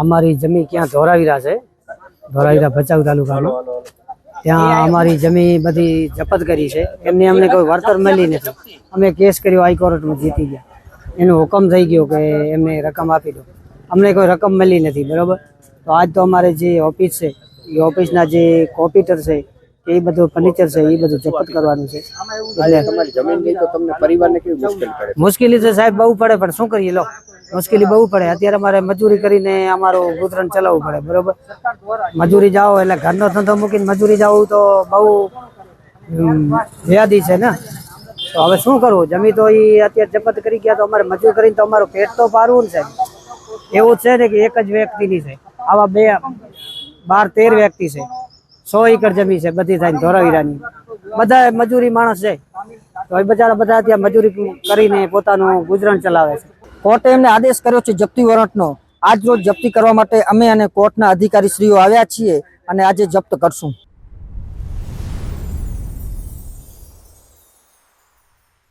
અમારી જમીન ક્યાં ધોરાવીરા છે, ધોરાવીરા ભચાઉ તાલુકામાં, ત્યાં અમારી જમીન બધી જપ્ત કરી છે. એમને અમને કોઈ વળતર મળી નથી. અમે કેસ કર્યો, હાઈકોર્ટમાં જીતી ગયા. એનો હુકમ થઈ ગયો કે એમને રકમ આપી દો. અમને કોઈ રકમ મળી નથી. બરોબર, તો આજ તો અમારે જે ઓફિસ છે એ ઓફિસના જે કોમ્પ્યુટર છે એ બધું ફર્નિચર છે એ બધું જપ્ત કરવાનું છે. મુશ્કેલી તો સાહેબ બહુ પડે, પણ શું કરીએ, લો મુશ્કેલી બહુ પડે. અત્યારે અમારે મજૂરી કરીને અમારું ગુજરાન ચલાવવું પડે. બરોબર, મજૂરી જાઓ એટલે ઘરનો ધંધો મૂકીને મજૂરી જાવ તો બહુ વ્યાધિ છે ને. તો હવે શું કરવું? જમી તો એ અત્યારે જપ્ત કરી ગયા, તો અમારે મજૂર કરીને તો અમારું પેટ તો પારવું ને સાહેબ. એવું છે ને કે એક જ વ્યક્તિની છે, આવા 12-13 વ્યક્તિ છે. 100 એકર જમીન છે બધી થાય ધોરાવીરાની. બધા મજૂરી માણસ છે, તો એ બચારા બધા ત્યાં મજૂરી કરીને પોતાનું ગુજરાન ચલાવે છે. કોર્ટે એમને આદેશ કર્યો છે જપ્તી વોરંટનો. આજ રોજ જપ્તી કરવા માટે અમે અને કોર્ટના અધિકારી શ્રીઓ આવ્યા છીએ અને આજે જપ્ત કરશું.